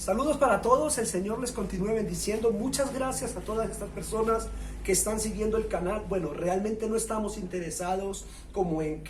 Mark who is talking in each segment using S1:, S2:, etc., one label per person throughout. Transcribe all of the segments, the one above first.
S1: Saludos para todos, el Señor les continúe bendiciendo. Muchas gracias a todas estas personas que están siguiendo el canal. Bueno, realmente no estamos interesados como en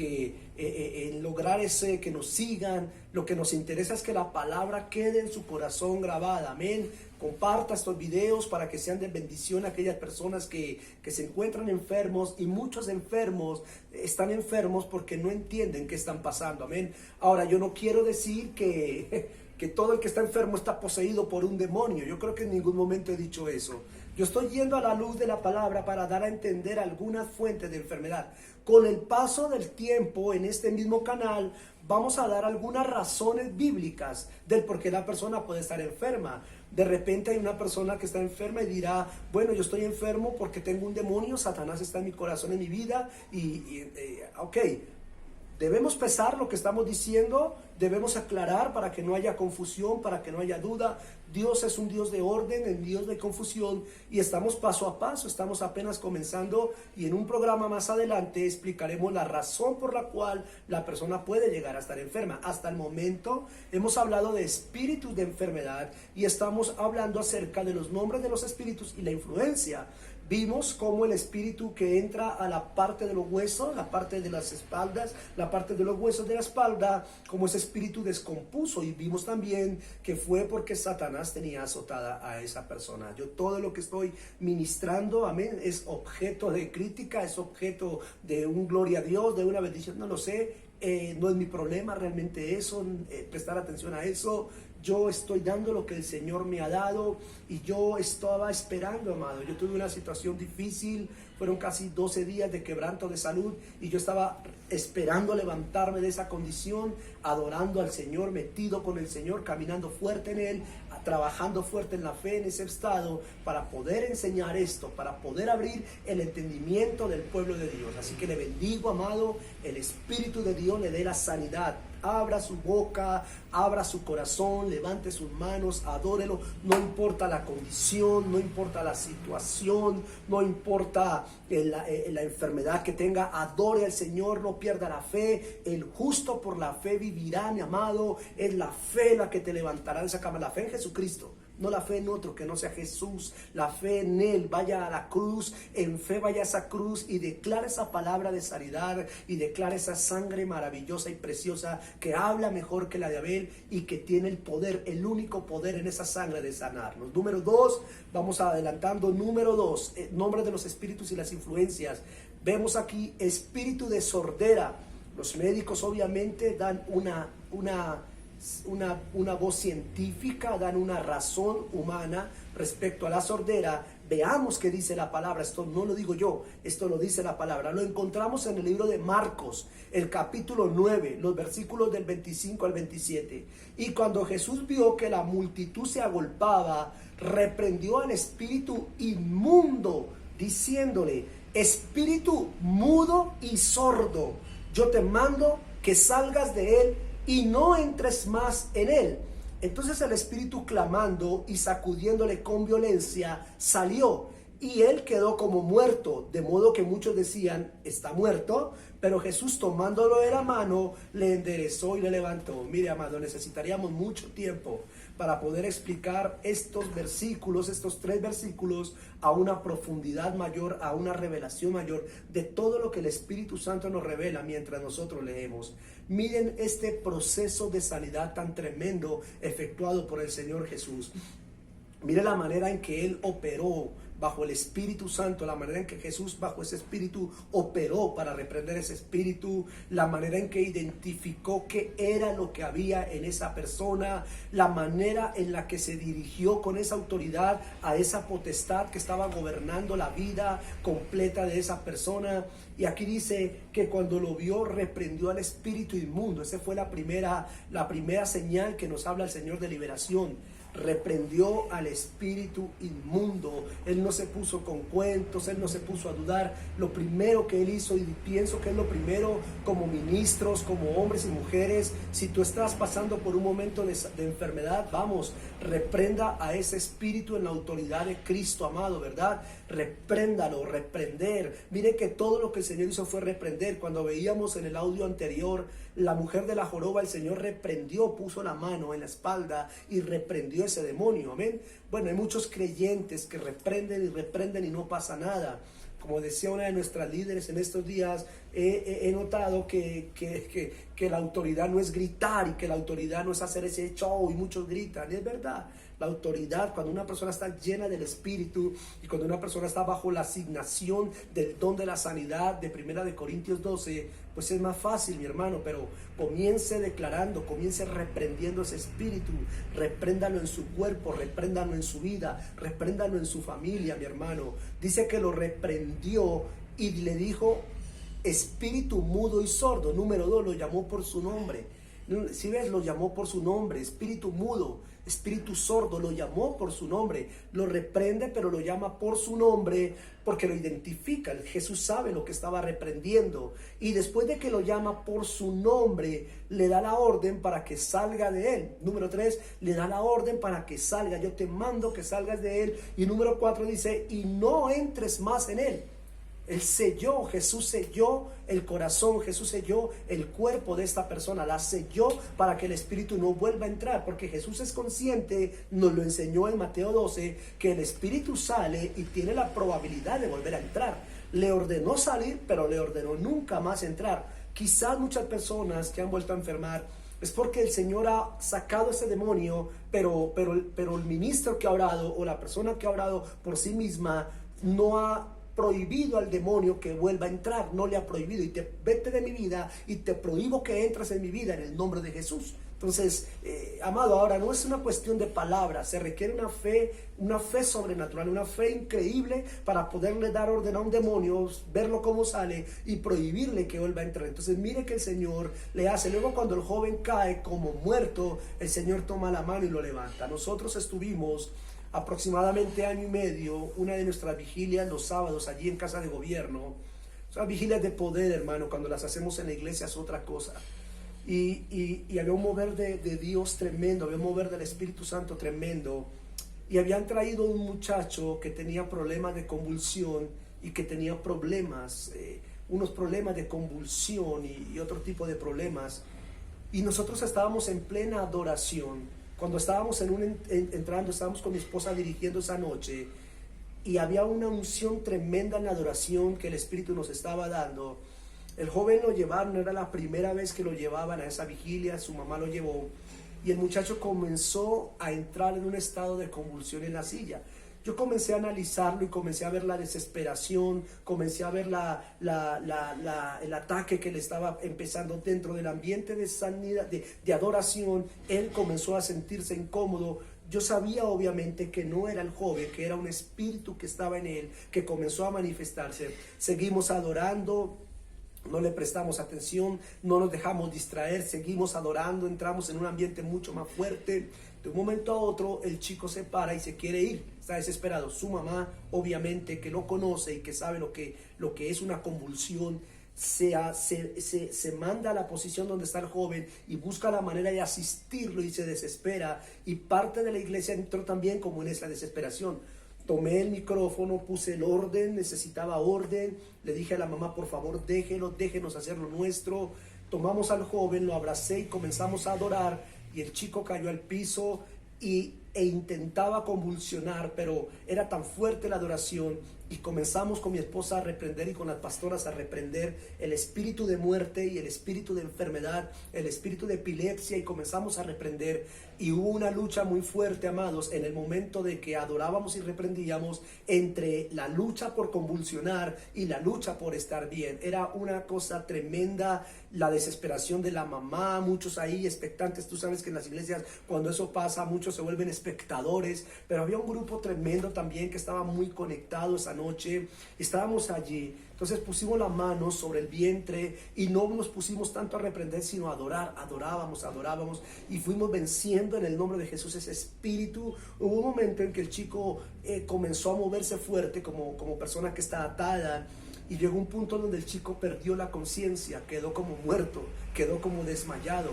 S1: en lograr ese que nos sigan. Lo que nos interesa es que la palabra quede en su corazón grabada. Amén. Comparta estos videos para que sean de bendición a aquellas personas que se encuentran enfermos, y muchos enfermos están enfermos porque no entienden qué están pasando. Amén. Ahora, yo no quiero decir que todo el que está enfermo está poseído por un demonio. Yo creo que en ningún momento he dicho eso. Yo estoy yendo a la luz de la palabra para dar a entender algunas fuentes de enfermedad. Con el paso del tiempo en este mismo canal vamos a dar algunas razones bíblicas del por qué la persona puede estar enferma. De repente hay una persona que está enferma y dirá, bueno, yo estoy enfermo porque tengo un demonio, Satanás está en mi corazón, en mi vida, ok. Debemos pesar lo que estamos diciendo, debemos aclarar para que no haya confusión, para que no haya duda. Dios es un Dios de orden, un Dios de confusión, y estamos paso a paso, estamos apenas comenzando, y en un programa más adelante explicaremos la razón por la cual la persona puede llegar a estar enferma. Hasta el momento hemos hablado de espíritus de enfermedad y estamos hablando acerca de los nombres de los espíritus y la influencia. Vimos cómo el espíritu que entra a la parte de los huesos, la parte de las espaldas, la parte de los huesos de la espalda, como ese espíritu descompuso, y vimos también que fue porque Satanás tenía azotada a esa persona. Yo todo lo que estoy ministrando, amén, es objeto de crítica, es objeto de un gloria a Dios, de una bendición, no lo sé. No es mi problema realmente eso, prestar atención a eso. Yo estoy dando lo que el Señor me ha dado, y yo estaba esperando, amado. Yo tuve una situación difícil, fueron casi 12 días de quebranto de salud, y yo estaba esperando levantarme de esa condición, adorando al Señor, metido con el Señor, caminando fuerte en Él, trabajando fuerte en la fe en ese estado, para poder enseñar esto, para poder abrir el entendimiento del pueblo de Dios. Así que le bendigo, amado, el Espíritu de Dios le dé la sanidad. Abra su boca, abra su corazón, levante sus manos, adórelo. No importa la condición, no importa la situación, no importa la enfermedad que tenga, adore al Señor, no pierda la fe. El justo por la fe vivirá, mi amado. Es la fe la que te levantará de esa cama, la fe en Jesucristo. No la fe en otro que no sea Jesús, la fe en Él. Vaya a la cruz, en fe vaya a esa cruz y declara esa palabra de sanidad, y declara esa sangre maravillosa y preciosa que habla mejor que la de Abel, y que tiene el poder, el único poder en esa sangre de sanarnos. Número 2, vamos adelantando. Número 2, nombre de los espíritus y las influencias. Vemos aquí espíritu de sordera. Los médicos obviamente dan una voz científica, dan una razón humana respecto a la sordera. Veamos qué dice la palabra. Esto no lo digo yo, esto lo dice la palabra. Lo encontramos en el libro de Marcos, el capítulo 9, los versículos del 25 al 27. Y cuando Jesús vio que la multitud se agolpaba, reprendió al espíritu inmundo, diciéndole: espíritu mudo y sordo, yo te mando que salgas de él y no entres más en él. Entonces el espíritu, clamando y sacudiéndole con violencia, salió, y él quedó como muerto, de modo que muchos decían: está muerto. Pero Jesús, tomándolo de la mano, le enderezó y le levantó. Mire, amado, necesitaríamos mucho tiempo para poder explicar estos versículos, estos 3 versículos, a una profundidad mayor, a una revelación mayor de todo lo que el Espíritu Santo nos revela mientras nosotros leemos. Miren este proceso de sanidad tan tremendo efectuado por el Señor Jesús. Mire la manera en que Él operó bajo el Espíritu Santo, la manera en que Jesús bajo ese Espíritu operó para reprender ese espíritu, la manera en que identificó qué era lo que había en esa persona, la manera en la que se dirigió con esa autoridad a esa potestad que estaba gobernando la vida completa de esa persona. Y aquí dice que cuando lo vio, reprendió al espíritu inmundo. Esa fue la primera señal que nos habla el Señor de liberación. Reprendió al espíritu inmundo. Él no se puso con cuentos, él no se puso a dudar. Lo primero que él hizo, y pienso que es lo primero como ministros, como hombres y mujeres, si tú estás pasando por un momento de enfermedad, vamos, reprenda a ese espíritu en la autoridad de Cristo, amado, ¿verdad? Repréndalo, reprender. Mire que todo lo que el Señor hizo fue reprender. Cuando veíamos en el audio anterior La mujer de la joroba, el Señor reprendió, puso la mano en la espalda y reprendió ese demonio, amén. Bueno, hay muchos creyentes que reprenden y no pasa nada. Como decía una de nuestras líderes en estos días, he notado que la autoridad no es gritar y que la autoridad no es hacer ese show y muchos gritan. Es verdad, la autoridad, cuando una persona está llena del Espíritu y cuando una persona está bajo la asignación del don de la sanidad de 1 Corintios 12, pues es más fácil, mi hermano, pero comience declarando, comience reprendiendo ese espíritu, repréndalo en su cuerpo, repréndalo en su vida, repréndalo en su familia, mi hermano. Dice que lo reprendió y le dijo: espíritu mudo y sordo. Número 2, lo llamó por su nombre. Si ves, lo llamó por su nombre. Espíritu mudo, espíritu sordo, lo llamó por su nombre. Lo reprende, pero lo llama por su nombre porque lo identifica. Jesús sabe lo que estaba reprendiendo. Y después de que lo llama por su nombre, le da la orden para que salga de él. Número 3, le da la orden para que salga. Yo te mando que salgas de él. Y número 4 dice: y no entres más en él. Él selló, Jesús selló el corazón, Jesús selló el cuerpo de esta persona, la selló para que el espíritu no vuelva a entrar, porque Jesús es consciente, nos lo enseñó en Mateo 12, que el espíritu sale y tiene la probabilidad de volver a entrar. Le ordenó salir, pero le ordenó nunca más entrar. Quizás muchas personas que han vuelto a enfermar es porque el Señor ha sacado ese demonio, pero el ministro que ha orado o la persona que ha orado por sí misma no ha prohibido al demonio que vuelva a entrar, no le ha prohibido. Y vete de mi vida y te prohíbo que entres en mi vida en el nombre de Jesús. Entonces, amado, ahora no es una cuestión de palabras, se requiere una fe sobrenatural, una fe increíble para poderle dar orden a un demonio, verlo cómo sale y prohibirle que vuelva a entrar. Entonces, mire que el Señor le hace. Luego, cuando el joven cae como muerto, el Señor toma la mano y lo levanta. Nosotros estuvimos aproximadamente año y medio, una de nuestras vigilias los sábados allí en Casa de Gobierno. Son vigilias de poder, hermano. Cuando las hacemos en la iglesia es otra cosa. Y había un mover de Dios tremendo, había un mover del Espíritu Santo tremendo. Y habían traído un muchacho que tenía problemas de convulsión y que tenía problemas, unos problemas de convulsión y otro tipo de problemas. Y nosotros estábamos en plena adoración. Cuando estábamos entrando, estábamos con mi esposa dirigiendo esa noche y había una unción tremenda en la adoración que el Espíritu nos estaba dando. El joven lo llevaron, era la primera vez que lo llevaban a esa vigilia, su mamá lo llevó y el muchacho comenzó a entrar en un estado de convulsión en la silla. Yo comencé a analizarlo y comencé a ver la desesperación, comencé a ver el ataque que le estaba empezando dentro del ambiente de sanidad, de adoración. Él comenzó a sentirse incómodo. Yo sabía obviamente que no era el joven, que era un espíritu que estaba en él, que comenzó a manifestarse. Seguimos adorando. No le prestamos atención, no nos dejamos distraer, seguimos adorando, entramos en un ambiente mucho más fuerte. De un momento a otro el chico se para y se quiere ir, está desesperado. Su mamá, obviamente, que lo conoce y que sabe lo que es una convulsión, se manda a la posición donde está el joven y busca la manera de asistirlo y se desespera. Y parte de la iglesia entró también como en esa desesperación. Tomé el micrófono, puse el orden, necesitaba orden. Le dije a la mamá: por favor, déjenos hacer lo nuestro. Tomamos al joven, lo abracé y comenzamos a adorar. Y el chico cayó al piso e intentaba convulsionar, pero era tan fuerte la adoración. Y comenzamos con mi esposa a reprender y con las pastoras a reprender el espíritu de muerte y el espíritu de enfermedad, el espíritu de epilepsia, y comenzamos a reprender. Y hubo una lucha muy fuerte, amados, en el momento de que adorábamos y reprendíamos, entre la lucha por convulsionar y la lucha por estar bien. Era una cosa tremenda, la desesperación de la mamá, muchos ahí expectantes. Tú sabes que en las iglesias cuando eso pasa muchos se vuelven espectadores, pero había un grupo tremendo también que estaba muy conectado esa noche. Estábamos allí, entonces pusimos la mano sobre el vientre y no nos pusimos tanto a reprender sino a adorar. Adorábamos y fuimos venciendo en el nombre de Jesús ese espíritu. Hubo un momento en que el chico comenzó a moverse fuerte como persona que está atada, y llegó un punto donde el chico perdió la conciencia, quedó como muerto, quedó como desmayado.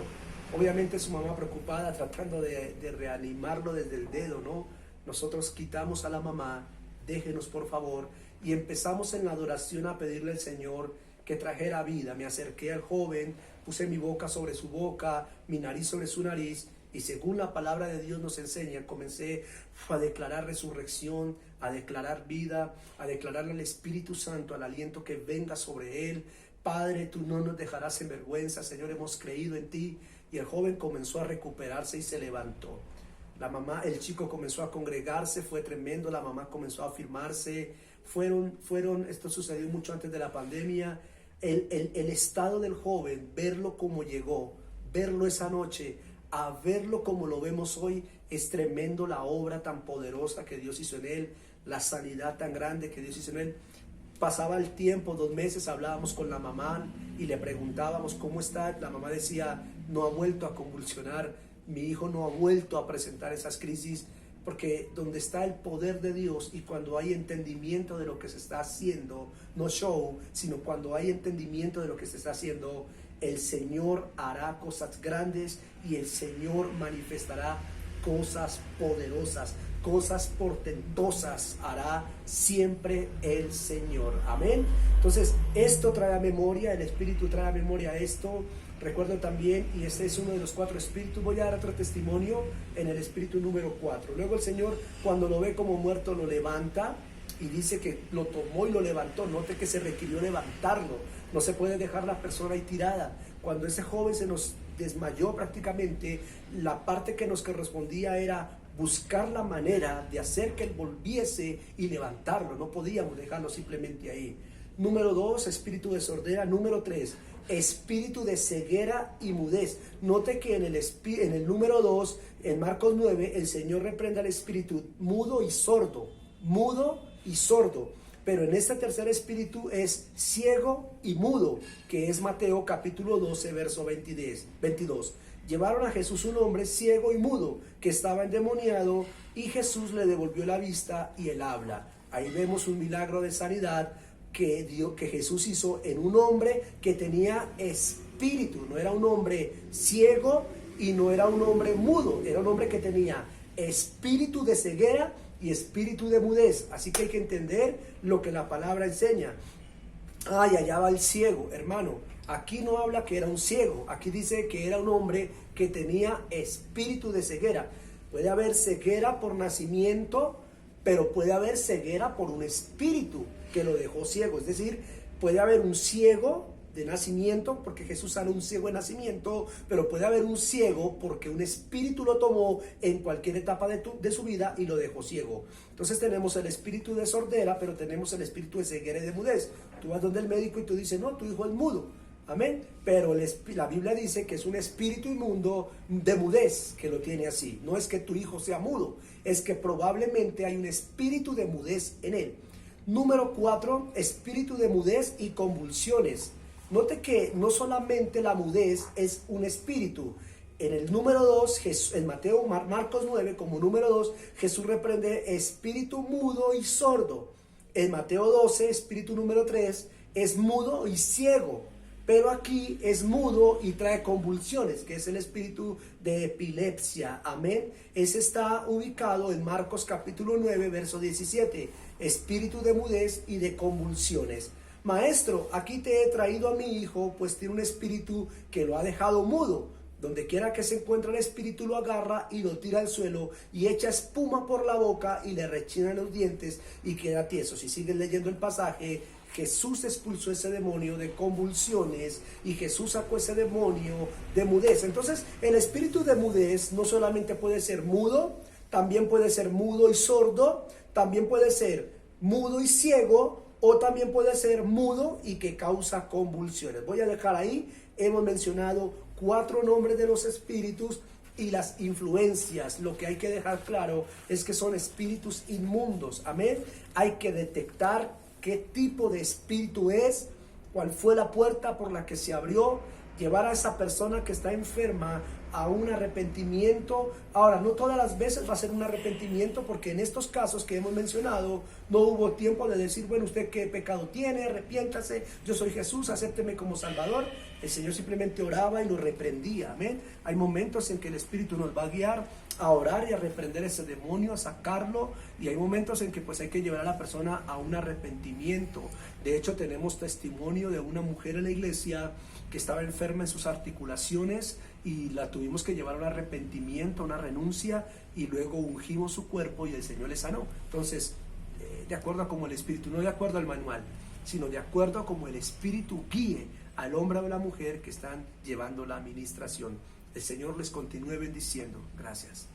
S1: Obviamente su mamá preocupada tratando de reanimarlo desde el dedo, ¿no? Nosotros quitamos a la mamá: déjenos por favor, y empezamos en la adoración a pedirle al Señor que trajera vida. Me acerqué al joven, puse mi boca sobre su boca, mi nariz sobre su nariz, y según la palabra de Dios nos enseña, comencé a declarar resurrección, a declarar vida, a declararle al Espíritu Santo, al aliento que venga sobre él. Padre, tú no nos dejarás en vergüenza, Señor, hemos creído en ti. Y el joven comenzó a recuperarse y se levantó. La mamá, el chico comenzó a congregarse, fue tremendo, la mamá comenzó a afirmarse. Esto sucedió mucho antes de la pandemia. El estado del joven, verlo como llegó, verlo esa noche, a verlo como lo vemos hoy, es tremendo la obra tan poderosa que Dios hizo en él, la sanidad tan grande que Dios hizo en él. Pasaba el tiempo, 2 meses, hablábamos con la mamá y le preguntábamos cómo está. La mamá decía, no ha vuelto a convulsionar, mi hijo no ha vuelto a presentar esas crisis, porque donde está el poder de Dios y cuando hay entendimiento de lo que se está haciendo, no show, sino cuando hay entendimiento de lo que se está haciendo, el Señor hará cosas grandes y el Señor manifestará cosas poderosas, cosas portentosas hará siempre el Señor. Amén. Entonces, esto trae a memoria, el Espíritu trae a memoria esto. Recuerdo también, y este es uno de los 4 espíritus, voy a dar otro testimonio en el espíritu número 4. Luego el Señor, cuando lo ve como muerto, lo levanta y dice que lo tomó y lo levantó. Note que se requirió levantarlo. No se puede dejar la persona ahí tirada. Cuando ese joven se nos desmayó prácticamente, la parte que nos correspondía era buscar la manera de hacer que él volviese y levantarlo. No podíamos dejarlo simplemente ahí. Número 2, espíritu de sordera. Número 3, espíritu de ceguera y mudez. Note que en el número 2, en Marcos 9, el Señor reprende al espíritu mudo y sordo. Mudo y sordo. Pero en este tercer espíritu es ciego y mudo, que es Mateo capítulo 12, verso 22. Llevaron a Jesús un hombre ciego y mudo, que estaba endemoniado, y Jesús le devolvió la vista y el habla. Ahí vemos un milagro de sanidad que Jesús hizo en un hombre que tenía espíritu. No era un hombre ciego y no era un hombre mudo, era un hombre que tenía espíritu de ceguera y espíritu de mudez. Así que hay que entender lo que la palabra enseña. Ay, allá va el ciego, hermano. Aquí no habla que era un ciego, aquí dice que era un hombre que tenía espíritu de ceguera. Puede haber ceguera por nacimiento, pero puede haber ceguera por un espíritu que lo dejó ciego. Es decir, puede haber un ciego de nacimiento, porque Jesús sana un ciego de nacimiento, pero puede haber un ciego porque un espíritu lo tomó en cualquier etapa de su vida y lo dejó ciego. Entonces tenemos el espíritu de sordera, pero tenemos el espíritu de ceguera y de mudez. Tú vas donde el médico y tú dices, no, tu hijo es mudo. Amén. Pero la Biblia dice que es un espíritu inmundo de mudez que lo tiene así. No es que tu hijo sea mudo, es que probablemente hay un espíritu de mudez en él. Número 4, espíritu de mudez y convulsiones. Note que no solamente la mudez es un espíritu. En el número 2, en Marcos 9, como número 2, Jesús reprende espíritu mudo y sordo. En Mateo 12, espíritu número 3, es mudo y ciego. Pero aquí es mudo y trae convulsiones, que es el espíritu de epilepsia. Amén. Ese está ubicado en Marcos capítulo 9, verso 17. Espíritu de mudez y de convulsiones. Maestro, aquí te he traído a mi hijo, pues tiene un espíritu que lo ha dejado mudo. Donde quiera que se encuentre el espíritu lo agarra y lo tira al suelo y echa espuma por la boca y le rechina los dientes y queda tieso. Si sigues leyendo el pasaje, Jesús expulsó ese demonio de convulsiones y Jesús sacó ese demonio de mudez. Entonces, el espíritu de mudez no solamente puede ser mudo, también puede ser mudo y sordo, también puede ser mudo y ciego, o también puede ser mudo y que causa convulsiones. Voy a dejar ahí, hemos mencionado 4 nombres de los espíritus y las influencias. Lo que hay que dejar claro es que son espíritus inmundos. Amén. Hay que detectar qué tipo de espíritu es, cuál fue la puerta por la que se abrió, llevar a esa persona que está enferma a un arrepentimiento. Ahora, no todas las veces va a ser un arrepentimiento, porque en estos casos que hemos mencionado no hubo tiempo de decir, bueno, usted qué pecado tiene, arrepiéntase, yo soy Jesús, acépteme como Salvador. El Señor simplemente oraba y lo reprendía. Amén. Hay momentos en que el Espíritu nos va a guiar a orar y a reprender ese demonio, a sacarlo, y hay momentos en que pues hay que llevar a la persona a un arrepentimiento. De hecho, tenemos testimonio de una mujer en la iglesia que estaba enferma en sus articulaciones y la tuvimos que llevar a un arrepentimiento, a una renuncia, y luego ungimos su cuerpo y el Señor le sanó. Entonces, de acuerdo a como el Espíritu, no de acuerdo al manual, sino de acuerdo a como el Espíritu guíe al hombre o a la mujer que están llevando la administración. El Señor les continúe bendiciendo. Gracias.